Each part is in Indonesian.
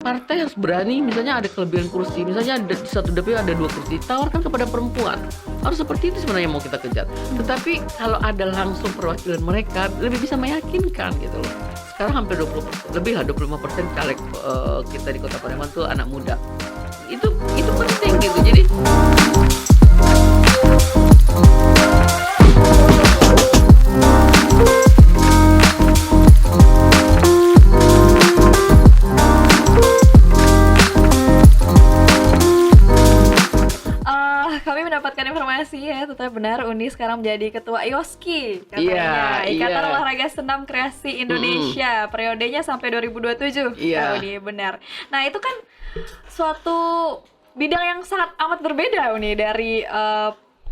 Partai harus berani, misalnya ada kelebihan kursi, misalnya di satu DPW ada 2 kursi, tawarkan kepada perempuan. Harus seperti itu sebenarnya yang mau kita kejar. Tetapi kalau ada langsung perwakilan mereka, lebih bisa meyakinkan gitu loh. Sekarang hampir 20%, lebih lah 25% caleg kita di Kota Palembang tuh anak muda. Itu penting gitu. Jadi Kami mendapatkan informasi ya, ternyata benar Uni sekarang menjadi ketua IOSKI katanya. Iya, Ikatan iya. Olahraga Senam Kreasi Indonesia, periodenya sampai 2027. Iya. Uni, benar. Nah, itu kan suatu bidang yang sangat amat berbeda Uni dari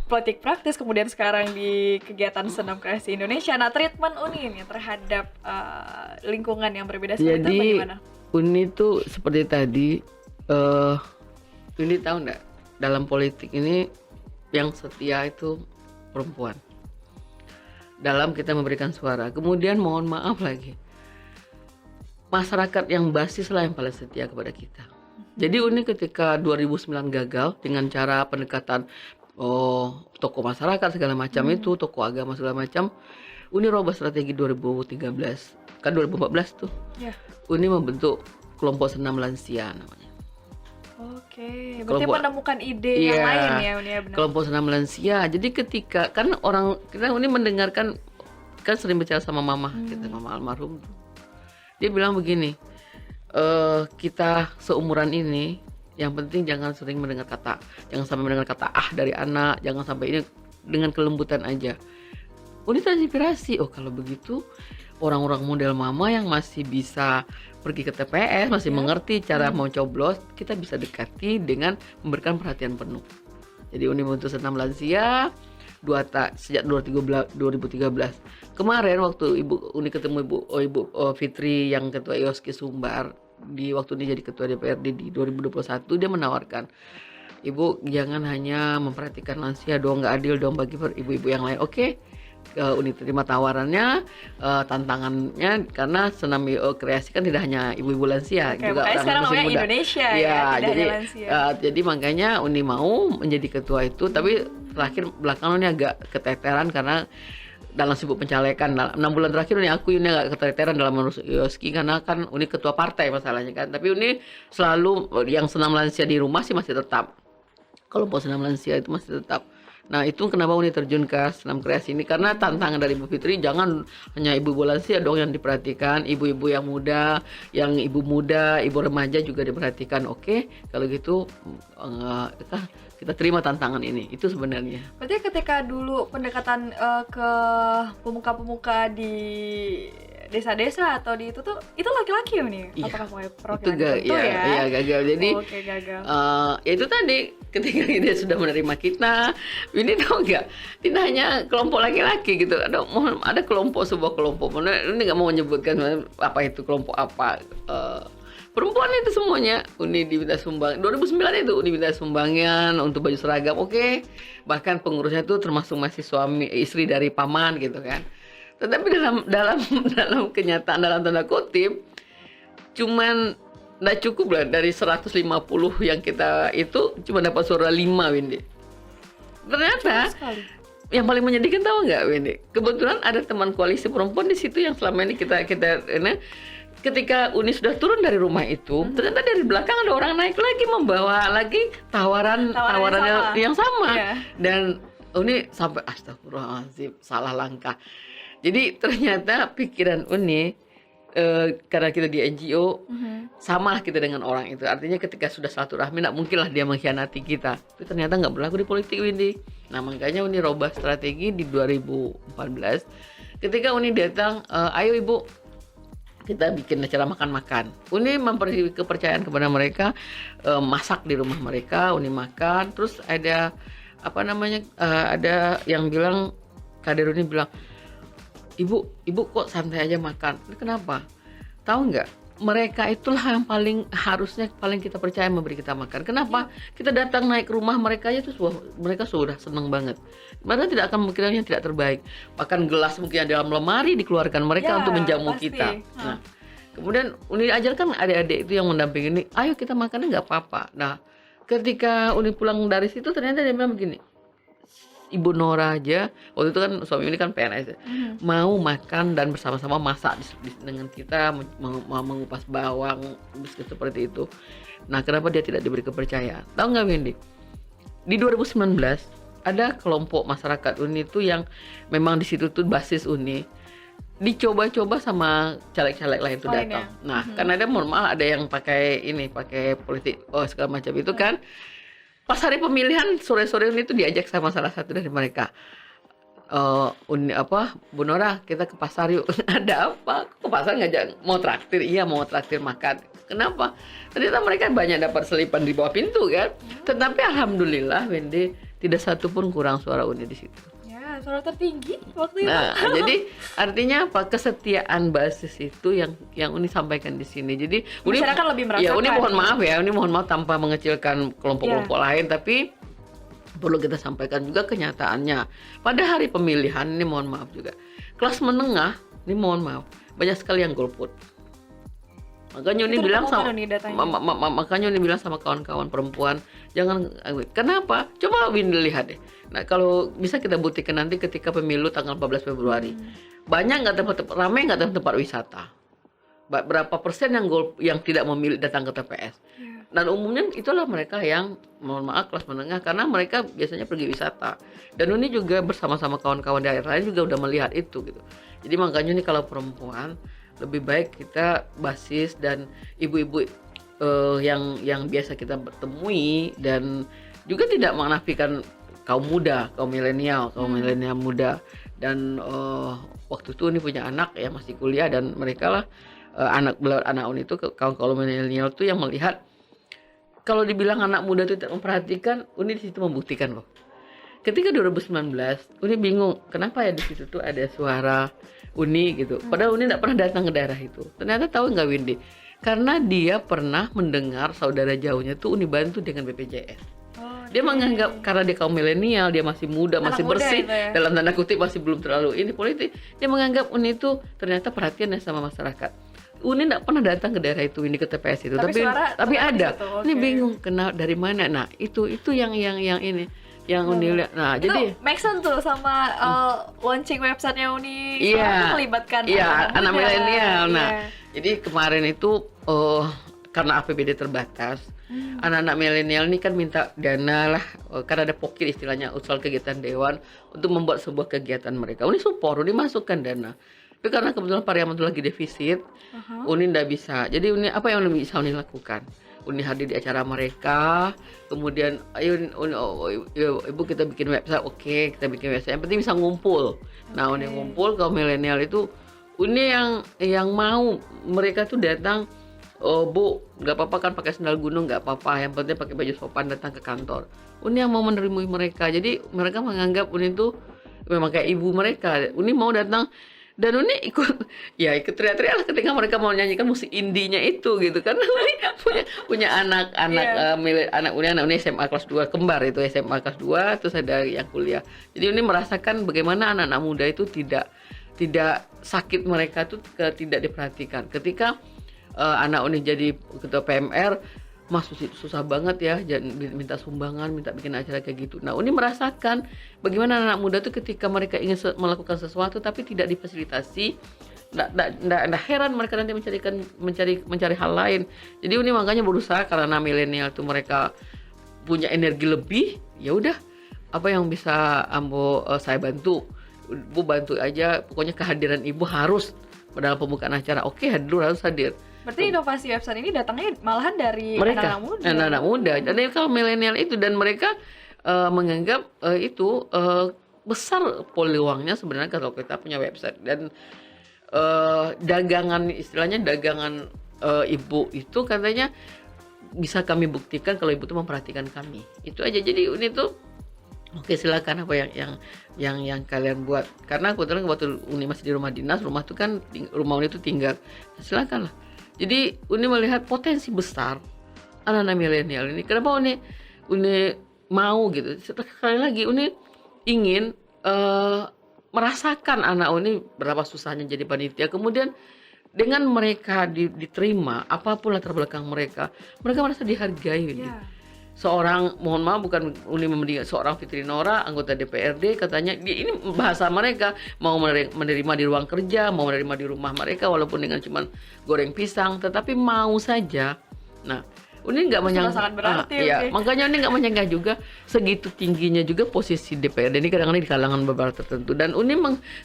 politik praktis, kemudian sekarang di kegiatan Senam Kreasi Indonesia. Nah, treatment Uni ini terhadap lingkungan yang berbeda seperti itu Jadi bagaimana? Uni tuh seperti tadi, Uni tahu nggak, dalam politik ini yang setia itu perempuan. Dalam kita memberikan suara. Kemudian mohon maaf lagi, masyarakat yang basis lah yang paling setia kepada kita. Jadi Uni ketika 2009 gagal dengan cara pendekatan tokoh masyarakat segala macam itu, tokoh agama segala macam, Uni rubah strategi 2013. Kan 2014 tuh. Ya. Uni membentuk kelompok senam lansia namanya. Oke, berarti Kelompok- menemukan ide yang Iya, lain ya Uni ya, benar. kelompok senam lansia. Jadi ketika kan kita Uni mendengarkan, kan sering bicara sama mama kita, mama almarhum. Dia bilang begini, kita seumuran ini yang penting jangan sering jangan sampai mendengar kata dari anak, jangan sampai ini, dengan kelembutan aja. Uni terinspirasi, kalau begitu orang-orang model mama yang masih bisa pergi ke TPS, masih mengerti cara mau coblos, kita bisa dekati dengan memberikan perhatian penuh. Jadi Uni membentuk senam lansia sejak 2013. Kemarin waktu Uni ketemu Ibu Fitri yang ketua IOSKI Sumbar, waktu ini jadi ketua DPRD di 2021, dia menawarkan, Ibu jangan hanya memperhatikan lansia dong, nggak adil dong bagi ibu-ibu yang lain. Oke. Uni terima tawarannya, tantangannya, karena senam kreasi kan tidak hanya ibu-ibu lansia, Oke, juga makanya orang sekarang masih namanya muda. Indonesia Iya, ya, tidak jadi hanya lansia. jadi makanya Uni mau menjadi ketua itu, tapi belakangan Uni agak keteteran karena dalam sibuk pencalekan. 6 bulan terakhir Uni agak keteteran dalam mengurus IOSKI karena kan Uni ketua partai masalahnya kan. Tapi Uni selalu yang senam lansia di rumah sih masih tetap. Kelompok senam lansia itu masih tetap. Nah, itu kenapa Uni terjun ke senam kreasi ini, karena tantangan dari Ibu Fitri, jangan hanya ibu-ibu lansia dong yang diperhatikan, ibu-ibu yang muda, ibu remaja juga diperhatikan. Oke, kalau gitu kita terima tantangan ini. Itu sebenarnya. Berarti ketika dulu pendekatan ke pemuka-pemuka di desa-desa atau di itu laki-laki ya nih? Iya. Apakah pakai Itu perwakilan tertentu ya? iya, gagal. Jadi Oke, gagal. ya itu tadi, ketika dia sudah menerima kita, ini tahu nggak, tidak hanya kelompok laki-laki gitu, ada sebuah kelompok, ini nggak mau menyebutkan apa itu kelompok apa, perempuan itu semuanya Uni diminta sumbang. 2009 itu Uni minta sumbangan untuk baju seragam, oke. Bahkan pengurusnya itu termasuk masih istri dari paman gitu kan. Tetapi dalam kenyataan, dalam tanda kutip, cuman nggak cukup lah, dari 150 yang kita itu cuma dapat suara 5, Windy. Ternyata Sekali. yang paling menyedihkan tahu nggak, Windy? Kebetulan ada teman koalisi perempuan di situ yang selama ini kita ketika Uni sudah turun dari rumah itu, ternyata dari belakang ada orang naik lagi membawa lagi tawarannya yang sama. Iya. Dan Uni sampai astagfirullahaladzim, salah langkah. Jadi ternyata pikiran Uni, karena kita di NGO, samalah kita dengan orang itu. Artinya ketika sudah silaturahmi, nggak mungkin lah dia mengkhianati kita. Itu ternyata nggak berlaku di politik, Windy. Nah, makanya Uni robah strategi di 2014. Ketika Uni datang, ayo Ibu, kita bikin acara makan-makan. Uni memberi kepercayaan kepada mereka, masak di rumah mereka, Uni makan. Terus ada ada yang bilang, Kader Uni bilang, Ibu kok santai aja makan. Kenapa? Tahu nggak? Mereka itulah yang harusnya paling kita percaya memberi kita makan. Kenapa? Kita datang naik ke rumah mereka aja tuh mereka sudah senang banget. Mereka tidak akan memikirkan yang tidak terbaik. Bahkan gelas mungkin yang dalam lemari dikeluarkan mereka Ya, untuk menjamu pasti. kita. Nah, Kemudian Uni ajarkan adik-adik itu yang mendampingi ini, ayo kita makannya nggak apa-apa. Nah, ketika Uni pulang dari situ ternyata dia bilang begini, Ibu Nora aja, waktu itu kan suami ini kan PNS ya, mau makan dan bersama-sama masak dengan kita, mengupas bawang, seperti itu. Nah, kenapa dia tidak diberi kepercayaan? Tahu nggak Wendy? Di 2019 ada kelompok masyarakat Uni itu yang memang di situ tuh basis Uni, dicoba-coba sama caleg-caleg lain tuh datang. Nah, karena ada mohon maaf ada yang pakai politik segala macam itu kan. Pas hari pemilihan sore-sore ini tuh diajak sama salah satu dari mereka. Bu Nora, kita ke pasar yuk. Ada apa? Ke pasar ngajak mau traktir? Iya, mau traktir makan. Kenapa? Ternyata mereka banyak dapat selipan di bawah pintu kan. Tetapi alhamdulillah Wendy tidak satu pun kurang suara Uni di situ. Ya, suara tertinggi waktu itu. Nah, jadi artinya apa? Kesetiaan basis itu yang Uni sampaikan di sini. Jadi Uni masyarakat lebih merasakan. Ya, Uni mohon maaf ya, Uni mohon maaf tanpa mengecilkan kelompok-kelompok lain, tapi perlu kita sampaikan juga kenyataannya. Pada hari pemilihan ini mohon maaf juga, kelas menengah ini mohon maaf banyak sekali yang golput. Makanya Uni bilang sama kawan-kawan perempuan, jangan. Kenapa? Coba Windy lihat deh. Nah, kalau bisa kita buktikan nanti ketika pemilu tanggal 14 Februari, banyak nggak tempat-tempat ramai, nggak tempat wisata. Berapa persen yang tidak memilih datang ke TPS? Dan umumnya itulah mereka yang mohon maaf kelas menengah, karena mereka biasanya pergi wisata. Dan Uni juga bersama-sama kawan-kawan daerah lain juga udah melihat itu gitu. Jadi makanya nih kalau perempuan lebih baik kita basis dan ibu-ibu yang biasa kita bertemui, dan juga tidak menafikan kaum milenial muda. Dan waktu itu Uni punya anak yang masih kuliah, dan mereka lah anak Uni itu kaum milenial tuh yang melihat kalau dibilang anak muda itu tidak memperhatikan, Uni di situ membuktikan loh. Ketika 2019 Uni bingung kenapa ya di situ tuh ada suara Uni gitu. Padahal Uni tidak pernah datang ke daerah itu. Ternyata tahu nggak Windy? Karena dia pernah mendengar saudara jauhnya tuh Uni bantu dengan BPJS. Dia menganggap karena dia kaum milenial, dia masih muda, masih bersih, dalam tanda kutip masih belum terlalu ini politik. Dia menganggap Uni itu ternyata perhatian sama masyarakat. Uni tidak pernah datang ke daerah itu, ini ke TPS itu, tapi ada. Ini bingung dari mana. Nah, itu yang ini. Yang Uni lihat. Nah, itu jadi make sense tuh sama launching websitenya Uni. Iya, melibatkan anak milenial. Nah, jadi kemarin itu karena APBD terbatas, anak-anak milenial ini kan minta dana lah, karena ada pokir istilahnya, usul kegiatan dewan untuk membuat sebuah kegiatan mereka. Uni support, Uni masukkan dana. Tapi karena kebetulan Parlemen itu lagi defisit, Uni nggak bisa. Jadi Uni apa yang bisa Uni lakukan? Uni hadir di acara mereka, kemudian ayo ibu kita bikin website, oke, kita bikin website. Yang penting bisa ngumpul. Nah, Uni ngumpul kaum milenial itu, Uni yang mau mereka tuh datang. Oh Bu, nggak apa-apa kan pakai sandal gunung, nggak apa-apa. Yang penting pakai baju sopan datang ke kantor. Uni yang mau menerima mereka. Jadi mereka menganggap Uni itu memang kayak ibu mereka. Uni mau datang. Dan Uni ikut teriak-teriak lah ketika mereka mau nyanyikan musik indinya itu gitu kan. Uni punya anak Uni SMA kelas 2 kembar, itu SMA kelas 2, terus ada yang kuliah. Jadi Uni merasakan bagaimana anak-anak muda itu tidak sakit mereka tuh tidak diperhatikan. Ketika anak Uni jadi ketua PMR, Mas susah banget ya, minta sumbangan, minta bikin acara kayak gitu. Nah, Uni merasakan bagaimana anak muda tuh ketika mereka ingin melakukan sesuatu tapi tidak difasilitasi. Nggak heran mereka nanti mencari hal lain. Jadi Uni makanya berusaha, karena milenial tuh mereka punya energi lebih. Ya udah, apa yang bisa saya bantu, Bu bantu aja. Pokoknya kehadiran Ibu harus dalam pembukaan acara. Oke, harus hadir. Berarti inovasi website ini datangnya malahan dari mereka, anak-anak muda. Jadi kalau milenial itu, dan mereka menganggap itu besar peluangnya sebenarnya kalau kita punya website. Dan dagangan, istilahnya dagangan ibu itu katanya bisa kami buktikan kalau ibu itu memperhatikan kami. Itu aja. Jadi ini tuh oke, silakan apa yang kalian buat. Karena kebetulan waktu Uni masih di rumah dinas, rumah Uni itu tinggal. Silakan lah. Jadi Uni melihat potensi besar anak-anak milenial ini. Kenapa Uni mau gitu? Sekali lagi Uni ingin merasakan anak Uni berapa susahnya jadi panitia. Kemudian dengan mereka diterima apapun latar belakang mereka merasa dihargai Windy. Ya. Seorang, mohon maaf bukan Uni membandingkan, seorang Fitri Nora anggota DPRD katanya ini bahasa mereka mau menerima di ruang kerja, mau menerima di rumah mereka walaupun dengan cuman goreng pisang, tetapi mau saja. Nah, Uni nggak menyangka, sangat berarti, iya, oke. makanya Uni nggak menyangka juga segitu tingginya juga posisi DPRD ini kadang-kadang di kalangan beberapa tertentu, dan Uni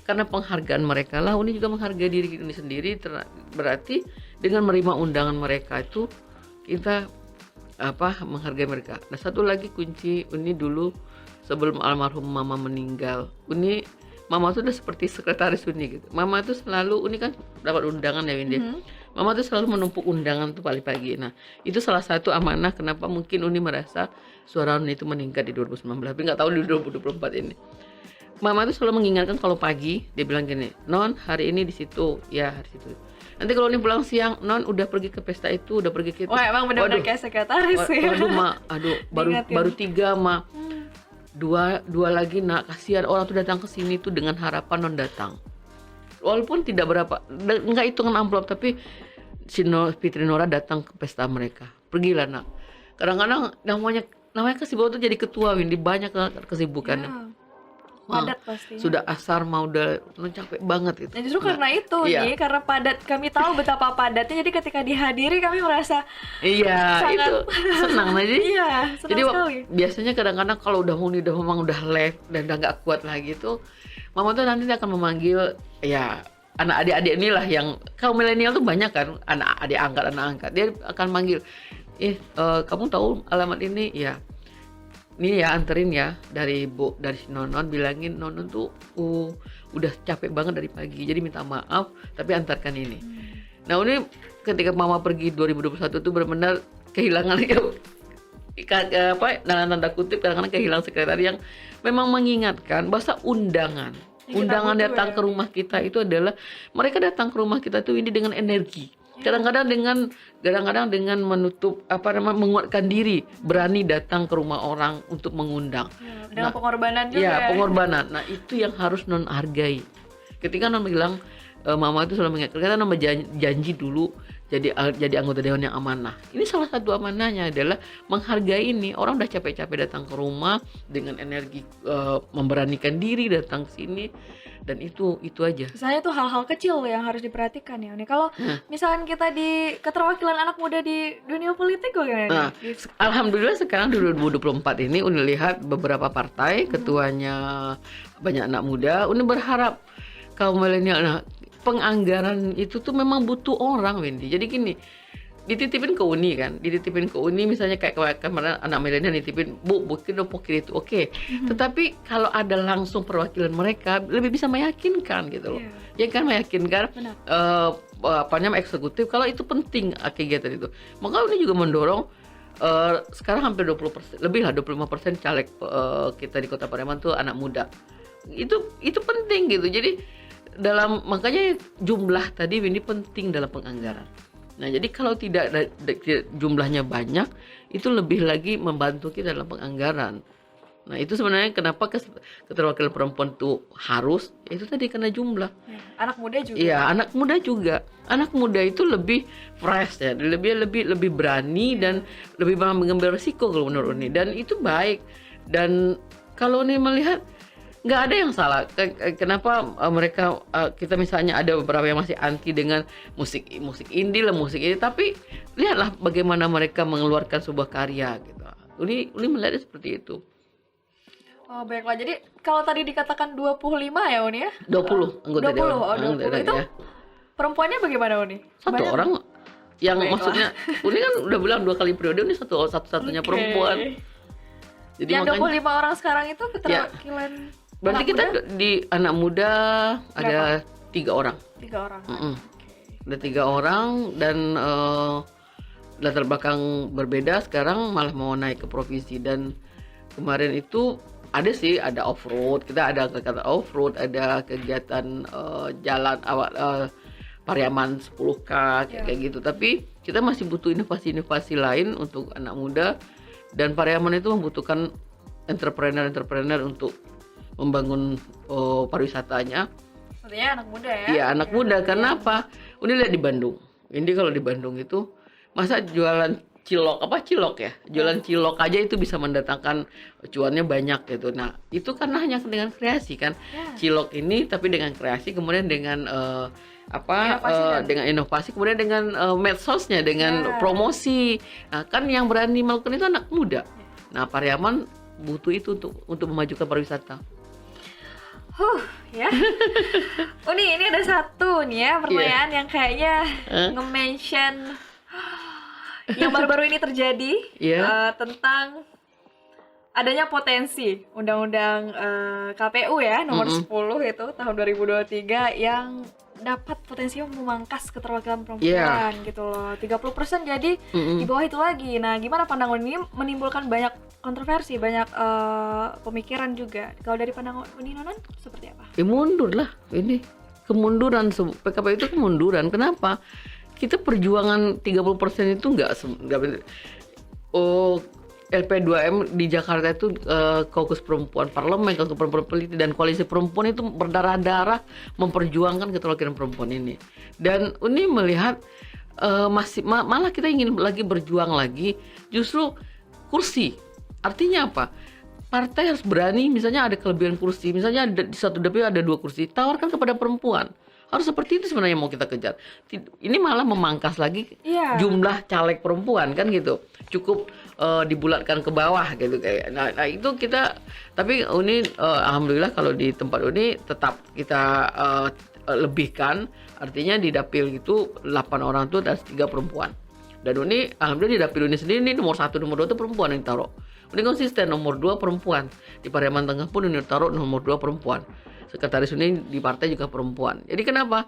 karena penghargaan mereka lah Uni juga menghargai diri Uni sendiri. Berarti dengan menerima undangan mereka itu kita menghargai mereka. Nah, satu lagi kunci Uni dulu sebelum almarhum Mama meninggal, Mama tuh udah seperti sekretaris Uni gitu. Mama tuh selalu, Uni kan dapat undangan ya Windy. Mama tuh selalu menumpuk undangan tuh pagi-pagi. Nah, itu salah satu amanah kenapa mungkin Uni merasa suara Uni itu meningkat di 2019, tapi nggak tahu di 2024 ini. Mama tuh selalu mengingatkan kalau pagi dia bilang gini, "Non, hari ini di situ, ya hari situ." Nanti kalau Uni pulang siang, "Non udah pergi ke pesta itu, udah pergi ke itu." Wah, emang benar-benar Waduh, kayak sekretaris ya. waduh Ma, Diingetin. baru 3 Ma. Dua lagi nak, kasihan orang tuh datang ke sini tuh dengan harapan Non datang. Walaupun tidak berapa, nggak hitungan amplop, tapi Fitri Nora datang ke pesta mereka. Pergilah nak. Kadang-kadang namanya kesibukan tuh jadi ketua Windy, banyak kesibukannya. Ya. Padat pastinya. Sudah asar mau udah capek banget itu. Nah, justru karena itu iya. nih, karena padat, kami tahu betapa padatnya, jadi ketika dihadiri kami merasa iya sangat itu senang aja. iya, senang Jadi sekali. biasanya kadang-kadang kalau memang udah left dan udah nggak kuat lagi tuh, Mama tuh nanti akan memanggil ya anak adik-adik inilah yang kaum milenial tuh banyak kan, anak angkat dia akan manggil, kamu tahu alamat ini ya. Ini ya anterin ya dari si Nonon, bilangin Nonon tuh udah capek banget dari pagi, jadi minta maaf tapi antarkan ini. Nah, ini ketika Mama pergi 2021 tuh benar-benar kehilangan dalam tanda kutip kadang-kadang kehilangan sekretari yang memang mengingatkan bahwa undangan datang ke rumah kita itu adalah mereka datang ke rumah kita tuh ini dengan energi. Kadang-kadang dengan menutup menguatkan diri, berani datang ke rumah orang untuk mengundang. Dengan pengorbanan juga. Iya, pengorbanan. Nah, itu yang harus Non hargai. Ketika Non bilang, Mama itu selalu mengingatkan, kita Non janji dulu jadi anggota dewan yang amanah. Ini salah satu amanahnya adalah menghargai ini. Orang udah capek-capek datang ke rumah dengan energi memberanikan diri datang ke sini. Dan itu aja. Misalnya tuh hal-hal kecil yang harus diperhatikan ya. Nih kalau misalkan kita di keterwakilan anak muda di dunia politik bagaimana? Nah, alhamdulillah sekarang di 2024 ini Uni lihat beberapa partai ketuanya banyak anak muda. Uni berharap kaum milenial, nah penganggaran itu tuh memang butuh orang Wendy. Jadi gini, dititipin ke Uni misalnya kayak kemarin anak milenial nitipin, Bu, bikin dong pokir itu, oke. Tetapi kalau ada langsung perwakilan mereka lebih bisa meyakinkan gitu loh. Ya kan, meyakinkan eksekutif kalau itu penting kegiatan itu. Maka Uni juga mendorong sekarang hampir 20%, lebih lah 25% caleg kita di Kota Pariaman tuh anak muda. Itu penting gitu. Jadi makanya jumlah tadi ini penting dalam penganggaran. Nah, jadi kalau tidak jumlahnya banyak, itu lebih lagi membantu kita dalam penganggaran. Nah, itu sebenarnya kenapa keterwakilan perempuan itu harus, itu tadi karena jumlah. Anak muda juga. Iya, anak muda juga. Anak muda itu lebih fresh ya, lebih berani dan lebih mengambil risiko kalau menurut Uni. Dan itu baik. Dan kalau Uni melihat nggak ada yang salah. Kenapa mereka kita misalnya ada beberapa yang masih anti dengan musik indie lah, musik ini, tapi lihatlah bagaimana mereka mengeluarkan sebuah karya gitu. Uni melihatnya seperti itu. Oh, baiklah. Jadi kalau tadi dikatakan 25 ya Uni ya? 20 anggota 20. dewan. Oh, 20 itu ya. perempuannya bagaimana Uni? Satu Banyak? orang yang Baiklah. maksudnya Uni kan udah bilang 2 kali periode, ini satu-satunya perempuan. Jadi yang makanya 25 orang sekarang itu keterwakilan berarti anak kita muda? di anak muda ada 3 orang. 3 orang. Ada 3 orang dan latar belakang berbeda. Sekarang malah mau naik ke provinsi, dan kemarin itu ada off-road, kita ada kegiatan off-road, ada kegiatan jalan Pariaman 10K kayak gitu. Tapi kita masih butuh inovasi-inovasi lain untuk anak muda, dan Pariaman itu membutuhkan entrepreneur untuk membangun pariwisatanya. Maksudnya anak muda ya? Iya, anak muda. Karena apa? Uni lihat di Bandung. Ini kalau di Bandung itu masa jualan cilok ya? Jualan cilok aja itu bisa mendatangkan cuannya banyak gitu. Nah, itu karena hanya dengan kreasi kan. Ya. Cilok ini tapi dengan kreasi, kemudian dengan Inovasi dan- dengan inovasi, kemudian dengan medsosnya, dengan Ya. promosi. Nah, kan yang berani melakukan itu anak muda. Nah, Pariaman butuh itu untuk memajukan pariwisata. Ya. Uni, ini ada satu nih ya pertanyaan yang kayaknya nge-mention yang baru-baru ini terjadi Iya. tentang adanya potensi undang-undang KPU ya nomor 10 itu tahun 2023 yang dapat potensi memangkas keterwakilan perempuan gitu loh. 30% jadi di bawah itu lagi. Nah, gimana pandangan ini menimbulkan banyak kontroversi, banyak pemikiran juga. Kalau dari pandangan Uni Nonan seperti apa? Mundur lah ini. Kemunduran PKP itu kemunduran. Kenapa? Kita perjuangan 30% itu enggak LP2M di Jakarta itu Kaukus Perempuan Parlemen, Kaukus Perempuan Peneliti dan Koalisi Perempuan itu berdarah-darah memperjuangkan keterwakilan perempuan ini. Dan Uni melihat malah kita ingin lagi berjuang lagi justru kursi. Artinya apa? Partai harus berani, misalnya ada kelebihan kursi, misalnya di satu DPW ada 2 kursi, tawarkan kepada perempuan. Harus seperti itu sebenarnya mau kita kejar. Ini malah memangkas lagi jumlah caleg perempuan kan gitu. Cukup dibulatkan ke bawah gitu kayak. Nah itu kita, tapi Uni alhamdulillah kalau di tempat Uni tetap kita lebihkan. Artinya di dapil itu 8 orang tuh ada 3 perempuan. Dan Uni alhamdulillah di dapil Uni sendiri ini nomor 1 nomor 2 itu perempuan yang ditaruh. Uni konsisten nomor 2 perempuan. Di Pariaman Tengah pun Uni taruh nomor 2 perempuan. Sekretaris Uni di partai juga perempuan. Jadi kenapa?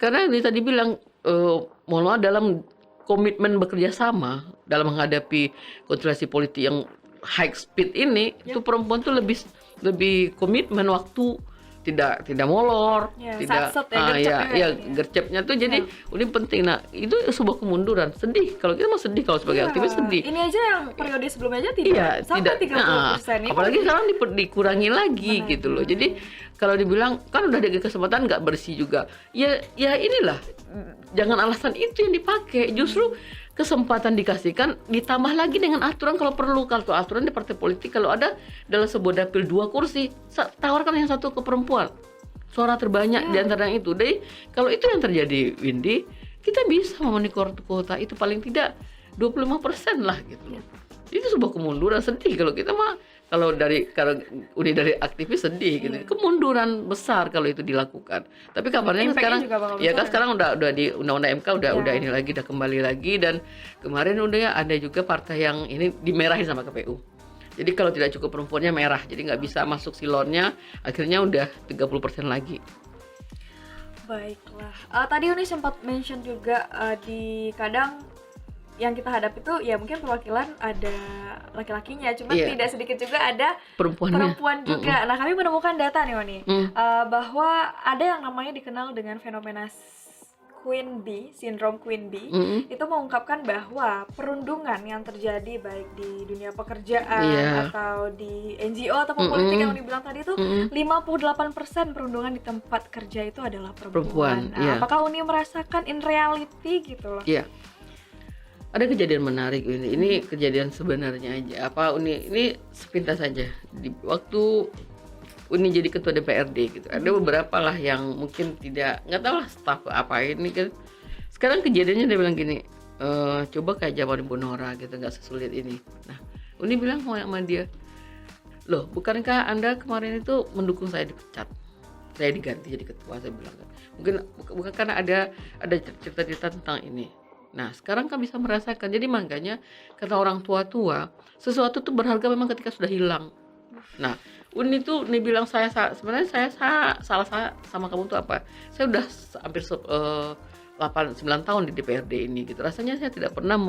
Karena ini tadi bilang mohon maaf dalam komitmen bekerja sama dalam menghadapi konstelasi politik yang high speed ini, itu perempuan tuh lebih komitmen waktu, tidak molor, tidak gercepnya tuh jadi ini penting. Nah itu sebuah kemunduran. Sedih kalau kita mah sedih, kalau sebagai aktivis sedih. Ini aja yang periode sebelumnya tidak sampai 30%. Apalagi sekarang dikurangi lagi gitu loh. Jadi kalau dibilang kan udah ada kesempatan nggak bersih juga. Ya inilah, jangan alasan itu yang dipakai. Justru kesempatan dikasihkan, ditambah lagi dengan aturan kalau perlu. Kalau aturan di partai politik, kalau ada dalam sebuah dapil 2 kursi, tawarkan yang 1 ke perempuan. Suara terbanyak di antara yang itu. Jadi kalau itu yang terjadi, Windy, kita bisa memenuhi kuota itu paling tidak 25% lah gitu loh. Itu sebuah kemunduran. Sedih kalau kita mah, kalau udah dari aktivis sedih gitu. Kemunduran besar kalau itu dilakukan. Tapi kabarnya sekarang ya kan sekarang udah di Undang-Undang MK udah ini lagi, udah kembali lagi. Dan kemarin udah ada juga partai yang ini dimerahin sama KPU. Jadi kalau tidak cukup perempuannya merah, jadi nggak bisa masuk silonnya, akhirnya udah 30% lagi. Baiklah. Tadi Uni sempat mention juga di kadang yang kita hadapi itu ya mungkin perwakilan ada laki-lakinya, cuma tidak sedikit juga ada perempuan juga. Nah, kami menemukan data nih Oni, bahwa ada yang namanya dikenal dengan fenomena Queen Bee, sindrom Queen Bee. Itu mengungkapkan bahwa perundungan yang terjadi baik di dunia pekerjaan atau di NGO ataupun politik yang Uni bilang tadi itu 58% perundungan di tempat kerja itu adalah perempuan. Nah, apakah Uni merasakan in reality gitu loh? Iya. Ada kejadian menarik ini kejadian sebenarnya aja. Ini sepintas saja. Di waktu Uni jadi ketua DPRD gitu. Ada beberapa lah yang mungkin nggak tahu lah staf apa ini kan. Sekarang kejadiannya dia bilang gini, coba kayak zaman Ibu Nora gitu, nggak sesulit ini. Nah, Uni bilang sama dia, loh bukankah Anda kemarin itu mendukung saya dipecat? Saya diganti jadi ketua, saya bilang kan. Bukan karena ada cerita-cerita tentang ini. Nah sekarang kan bisa merasakan. Jadi makanya kata orang tua-tua, sesuatu tuh berharga memang ketika sudah hilang. Nah Uni bilang sebenarnya saya salah sama kamu tuh apa? Saya udah hampir 8-9 tahun di DPRD ini gitu. Rasanya saya tidak pernah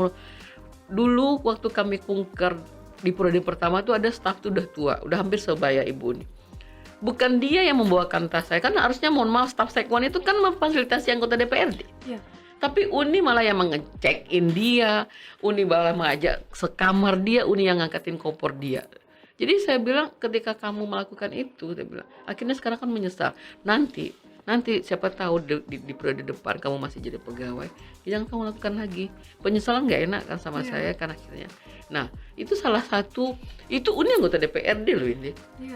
dulu waktu kami kunker di periode pertama tuh ada staf tuh udah tua, udah hampir sebaya Ibu Uni. Bukan dia yang membawakan tas saya, kan harusnya mohon maaf staf sekwan itu kan memfasilitasi anggota DPRD. Iya. Tapi Uni malah yang ngecek-in dia, Uni malah mengajak sekamar dia, Uni yang ngangkatin kompor dia. Jadi saya bilang ketika kamu melakukan itu, saya bilang, akhirnya sekarang kan menyesal. Nanti nanti siapa tahu di periode depan kamu masih jadi pegawai, jangan kamu lakukan lagi. Penyesalan nggak enak kan sama saya kan akhirnya. Nah itu salah satu, itu Uni anggota DPRD loh ini.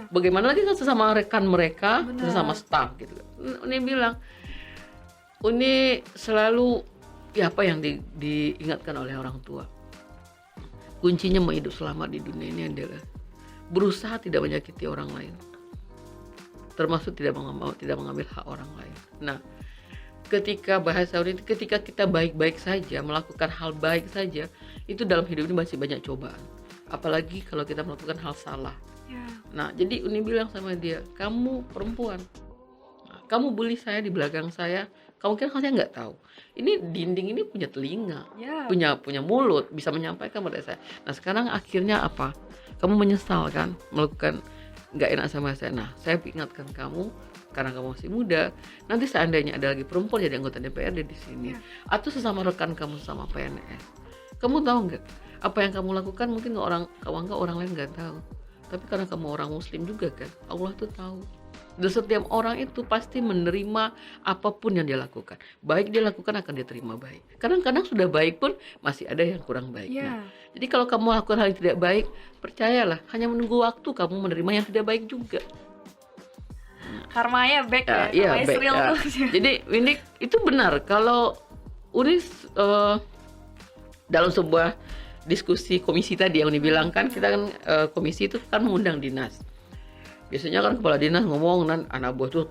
Bagaimana lagi kan sesama rekan mereka, sesama staff gitu. Uni bilang, Uni selalu ya apa yang diingatkan oleh orang tua. Kuncinya mau hidup selamat di dunia ini adalah berusaha tidak menyakiti orang lain, termasuk tidak mengambil hak orang lain. Nah, ketika bahasa Uni, ketika kita baik-baik saja, melakukan hal baik saja, itu dalam hidup ini masih banyak cobaan. Apalagi kalau kita melakukan hal salah. Nah, jadi Uni bilang sama dia, kamu perempuan, kamu bully saya di belakang saya, kamu kira saya nggak tahu? Ini dinding ini punya telinga, punya mulut, bisa menyampaikan pada saya. Nah sekarang akhirnya apa? Kamu menyesal kan melakukan nggak enak sama saya. Nah saya ingatkan kamu karena kamu masih muda. Nanti seandainya ada lagi perempuan jadi anggota DPRD di sini, atau sesama rekan kamu sama PNS, kamu tahu nggak apa yang kamu lakukan? Mungkin orang lain nggak tahu. Tapi karena kamu orang Muslim juga kan, Allah tuh tahu. Dan setiap orang itu pasti menerima apapun yang dia lakukan. Baik dia lakukan akan dia terima baik. Kadang-kadang sudah baik pun masih ada yang kurang baik. Nah, jadi kalau kamu lakukan hal yang tidak baik, percayalah hanya menunggu waktu kamu menerima yang tidak baik juga. Karmanya baik ya. Iya, baik. Jadi ini itu benar kalau Uni dalam sebuah diskusi komisi tadi yang dibilang kan, kita kan komisi itu kan mengundang dinas. Biasanya kan kepala dinas ngomong dan anak buah tuh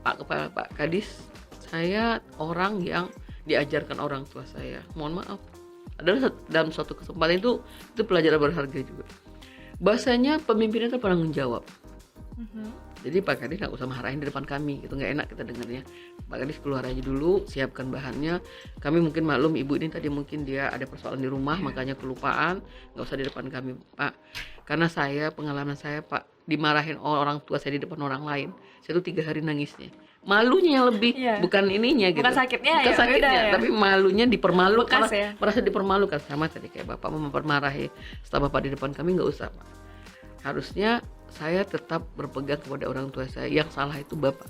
Pak Kadis, saya orang yang diajarkan orang tua saya. Mohon maaf. Adalah dalam suatu kesempatan itu pelajaran berharga juga. Bahasanya pemimpinnya itu pernah menjawab. Jadi Pak Kadis nggak usah marahin di depan kami, itu nggak enak kita dengarnya. Pak Kadis keluar aja dulu, siapkan bahannya. Kami mungkin maklum ibu ini tadi mungkin dia ada persoalan di rumah, makanya kelupaan, nggak usah di depan kami Pak. Karena pengalaman saya Pak, dimarahin orang tua saya di depan orang lain, saya tuh 3 hari nangisnya. Malunya lebih, bukan ininya gitu. Bukan sakitnya, tapi malunya dipermalukan, merasa dipermalukan. Sama tadi kayak Bapak mempermarahi setelah Bapak di depan kami, nggak usah Pak. Harusnya saya tetap berpegang kepada orang tua saya. Yang salah itu Bapak,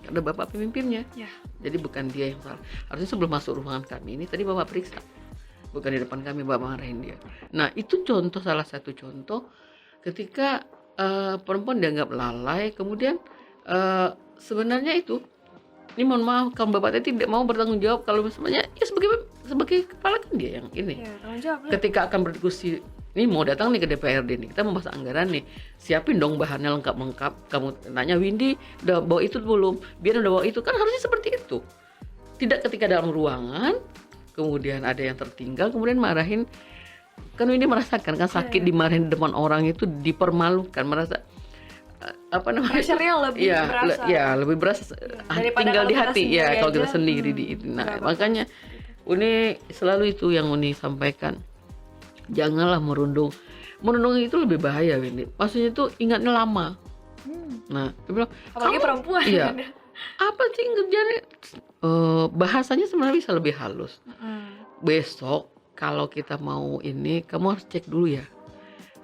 karena Bapak pemimpinnya. Jadi bukan dia yang salah. Harusnya sebelum masuk ruangan kami ini tadi Bapak periksa, bukan di depan kami Bapak marahin dia. Nah itu salah satu contoh ketika perempuan dianggap lalai, kemudian sebenarnya itu, ini mohon maaf kalau Bapak tadi tidak mau bertanggung jawab, kalau misalnya ya sebagai kepala kan dia yang ini. Ketika akan berdiskusi, ini mau datang nih ke DPRD nih, kita membahas anggaran nih, siapin dong bahannya lengkap. Kamu nanya Windy udah bawa itu belum, biar udah bawa itu, kan harusnya seperti itu. Tidak ketika dalam ruangan kemudian ada yang tertinggal kemudian marahin. Kan Windy merasakan kan sakit dimarahin di depan orang itu, dipermalukan, merasa apa namanya, pressure-nya lebih berasa. Lebih berasa, tinggal di hati ya kalau kita sendiri di itu. Nah makanya Uni selalu itu yang Uni sampaikan, janganlah merundung itu lebih bahaya Windy. Maksudnya tuh ingatnya lama. Nah dia bilang, apalagi perempuan. Apa sih kerjanya, bahasanya sebenarnya bisa lebih halus. Besok kalau kita mau ini, kamu harus cek dulu ya,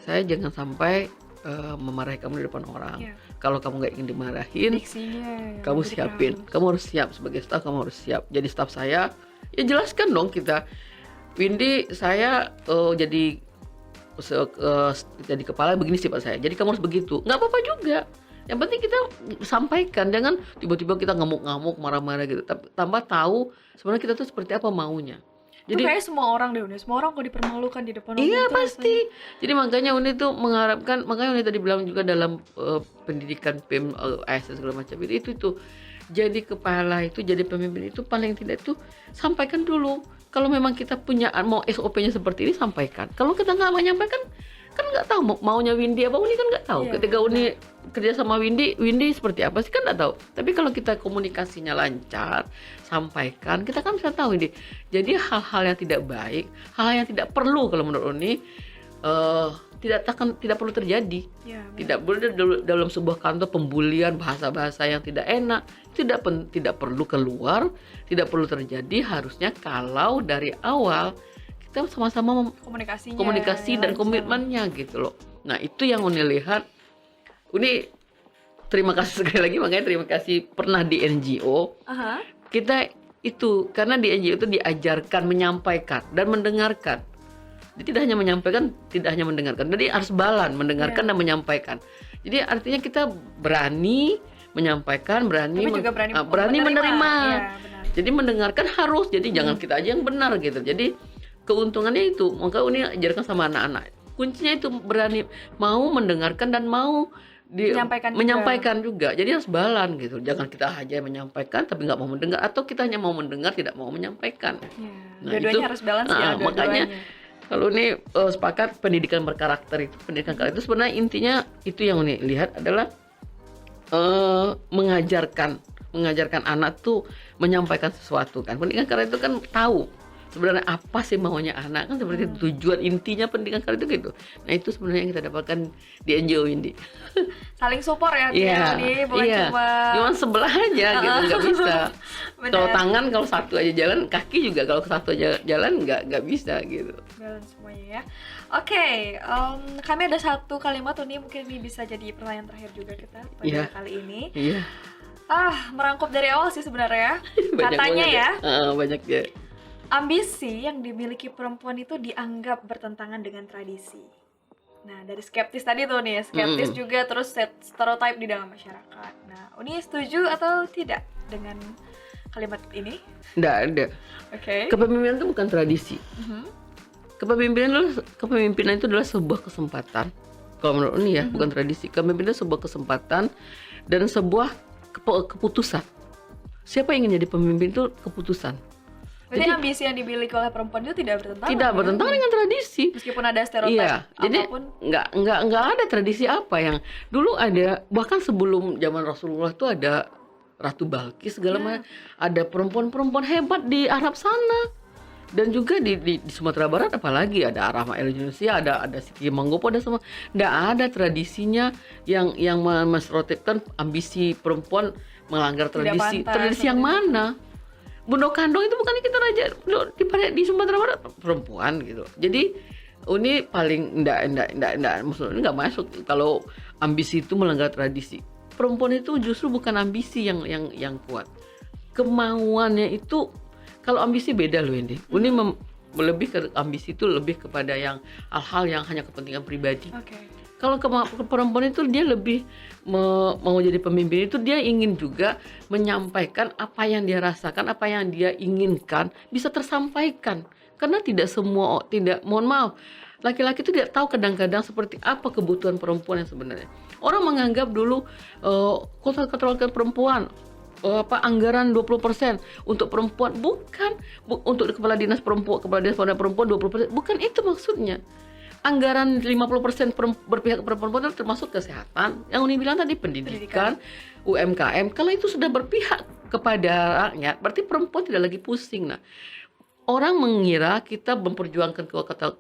saya jangan sampai memarahi kamu di depan orang. Kalau kamu nggak ingin dimarahin, kamu siapin, kamu harus siap sebagai staff, kamu harus siap. Jadi staff saya, ya jelaskan dong kita, Windy saya jadi kepala begini sifat saya, jadi kamu harus begitu. Nggak apa-apa juga. Yang penting kita sampaikan, jangan tiba-tiba kita ngamuk-ngamuk, marah-marah gitu. Tambah tahu sebenarnya kita tuh seperti apa maunya. Jadi kayak semua orang deh, semua orang kok dipermalukan di depan umum. Iya pasti. Jadi makanya Uni tuh mengharapkan, makanya Uni tadi bilang juga dalam pendidikan PIM, ASN segala macam itu tuh, jadi kepala itu, jadi pemimpin itu paling tidak tuh sampaikan dulu. Kalau memang kita punya mau SOP-nya seperti ini, sampaikan. Kalau kita nggak menyampaikan, kan nggak tahu maunya Windy apa, Uni kan nggak tahu. Ketika Uni kerja sama Windy seperti apa sih, kan nggak tahu. Tapi kalau kita komunikasinya lancar, sampaikan, kita kan bisa tahu ini. Jadi hal-hal yang tidak baik, hal yang tidak perlu kalau menurut Uni tidak perlu terjadi. Tidak boleh dalam sebuah kantor pembulian, bahasa-bahasa yang tidak enak, tidak perlu keluar, tidak perlu terjadi. Harusnya kalau dari awal kita sama-sama komunikasi dan komitmennya gitu loh. Nah itu yang Uni lihat. Uni terima kasih sekali lagi, makanya terima kasih pernah di NGO. Aha. Kita itu karena di NGO itu diajarkan menyampaikan dan mendengarkan. Jadi tidak hanya menyampaikan, tidak hanya mendengarkan. Jadi harus balan mendengarkan dan menyampaikan. Jadi artinya kita berani menyampaikan, berani Tapi juga berani menerima. Iya, benar. Jadi mendengarkan harus. Jadi jangan kita aja yang benar gitu. Jadi keuntungannya itu, maka ini ajarkan sama anak-anak. Kuncinya itu berani mau mendengarkan dan mau menyampaikan juga. Jadi harus balan gitu. Jangan kita aja menyampaikan tapi nggak mau mendengar, atau kita hanya mau mendengar tidak mau menyampaikan. Ya, Nah, dua-duanya itu, harus balance ya. makanya kalau ini sepakat pendidikan berkarakter itu, pendidikan karakter itu sebenarnya intinya itu yang ini lihat adalah mengajarkan anak tuh menyampaikan sesuatu kan. Pendidikan karakter itu kan tahu sebenarnya apa sih maunya anak kan, seperti itu tujuan intinya pendidikan karakter itu gitu. Nah itu sebenarnya yang kita dapatkan di NGO ini. Saling support ya, nih, bukan cuma sebelah aja gitu, nggak bisa. Kalau tangan kalau satu aja jalan, kaki juga kalau satu aja jalan nggak bisa gitu. Balance semuanya ya. Oke, kami ada satu kalimat ini mungkin ini bisa jadi pertanyaan terakhir juga kita pada kali ini. Iya. Merangkup dari awal sih sebenarnya. Katanya Katanya ya. Banyak ya. Ambisi yang dimiliki perempuan itu dianggap bertentangan dengan tradisi. Nah, dari skeptis tadi tuh nih, skeptis juga terus stereotype di dalam masyarakat. Nah, Uni setuju atau tidak dengan kalimat ini? Nggak ada. Oke. Kepemimpinan itu bukan tradisi. Kepemimpinan itu adalah sebuah kesempatan. Kalau menurut Uni ya, bukan tradisi. Kepemimpinan itu sebuah kesempatan dan sebuah keputusan. Siapa yang ingin jadi pemimpin itu keputusan. Berarti ambisi yang dimiliki oleh perempuan itu tidak bertentangan? Tidak bertentangan dengan tradisi. Meskipun ada stereotip apapun? Jadi nggak ada tradisi apa yang dulu ada, bahkan sebelum zaman Rasulullah itu ada Ratu Balkis segala macam, ada perempuan-perempuan hebat di Arab sana. Dan juga di Sumatera Barat apalagi ada Rahma El Indonesia, ada Siti Manggopo, ada semua. Nggak ada tradisinya yang menstereotipkan ambisi perempuan melanggar tradisi. Tradisi yang mana? Bundo Kandong itu bukannya kita raja di Sumatera Barat perempuan gitu. Jadi Uni paling enggak maksudnya enggak masuk kalau ambisi itu melanggar tradisi. Perempuan itu justru bukan ambisi yang kuat. Kemauannya itu, kalau ambisi beda loh ini. Uni lebih ke ambisi itu lebih kepada yang hal-hal yang hanya kepentingan pribadi. Kalau perempuan itu dia lebih mau jadi pemimpin itu dia ingin juga menyampaikan apa yang dia rasakan, apa yang dia inginkan bisa tersampaikan. Karena mohon maaf, laki-laki itu tidak tahu kadang-kadang seperti apa kebutuhan perempuan yang sebenarnya. Orang menganggap dulu kota keterwakilan perempuan anggaran 20% untuk perempuan, bukan untuk kepala dinas perempuan 20%, bukan itu maksudnya. Anggaran 50% berpihak kepada perempuan termasuk kesehatan, yang Uni bilang tadi pendidikan, UMKM. Kalau itu sudah berpihak kepada rakyat, berarti perempuan tidak lagi pusing. Nah, orang mengira kita memperjuangkan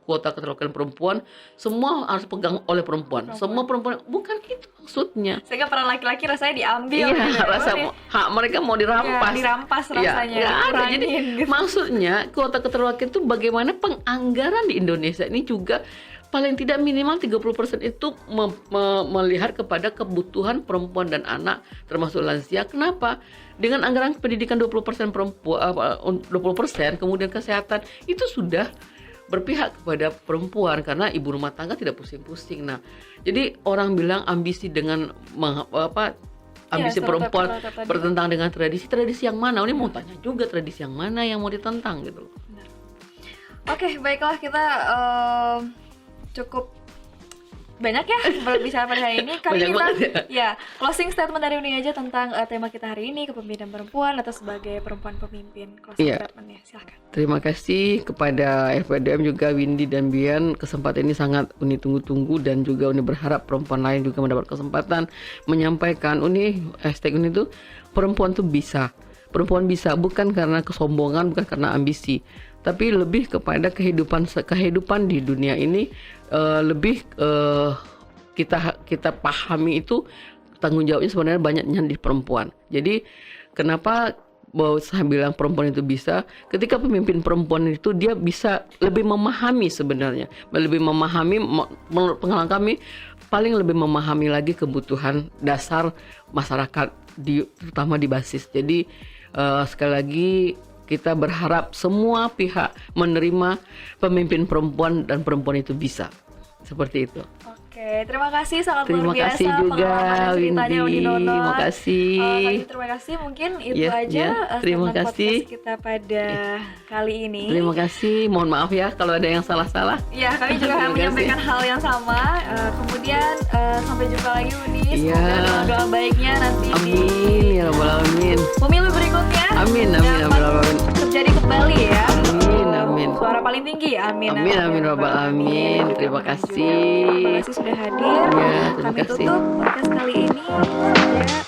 kuota keterwakilan perempuan, semua harus pegang oleh perempuan. Semua perempuan, bukan itu maksudnya. Sehingga peran laki-laki rasanya diambil. Iya, hak mereka mau dirampas. Dirampas rasanya. Ya, ada. Jadi gitu. Maksudnya kuota keterwakilan itu bagaimana penganggaran di Indonesia ini juga paling tidak minimal 30% itu melihat kepada kebutuhan perempuan dan anak termasuk lansia. Kenapa? Dengan anggaran pendidikan 20% perempuan, 20%, kemudian kesehatan itu sudah berpihak kepada perempuan karena ibu rumah tangga tidak pusing-pusing. Nah, jadi orang bilang ambisi dengan ambisi perempuan bertentangan dengan tradisi yang mana? Ini mau tanya juga tradisi yang mana yang mau ditentang gitu. Oke, baiklah, kita cukup banyak ya berbicara pada hari ini. Kali kita closing statement dari Uni aja tentang tema kita hari ini, kepemimpinan perempuan atau sebagai perempuan pemimpin. Closing statementnya, silahkan. Terima kasih kepada FPDM juga Windy dan Bian. Kesempatan ini sangat Uni tunggu-tunggu dan juga Uni berharap perempuan lain juga mendapat kesempatan menyampaikan. Uni Uni itu perempuan tuh bisa. Perempuan bisa bukan karena kesombongan, bukan karena ambisi, tapi lebih kepada kehidupan di dunia ini. Lebih kita pahami itu tanggung jawabnya sebenarnya banyaknya di perempuan. Jadi kenapa bahwa saya bilang perempuan itu bisa, ketika pemimpin perempuan itu dia bisa lebih memahami sebenarnya, lebih memahami, menurut pengalaman kami paling lebih memahami lagi kebutuhan dasar masyarakat terutama di basis. Jadi sekali lagi kita berharap semua pihak menerima pemimpin perempuan dan perempuan itu bisa. Seperti itu. Oke, terima kasih, sangat Terima luar biasa kasih juga, pengalaman dan ceritanya Windy. Uni Nono. Terima kasih. Terima kasih, mungkin itu Ya, aja ya. Terima segmen kasih. podcast kita pada kali ini. Terima kasih. Mohon maaf ya kalau ada yang salah-salah. Ya, kami juga akan Terima kasih. menyampaikan hal yang sama. Kemudian sampai jumpa lagi Uni. Iya. Semoga doa baiknya nanti di Amin ya rabbal alamin. pemilu berikutnya Amin amin ya dapat rabbal alamin. terjadi kembali ya. Amin, amin. Suara paling tinggi. Amin. Amin amin ya rabbal alamin. Terima kasih. Terima kasih sudah hadir. Ya, terima Kami kasih. tutup podcast kali ini. Ya,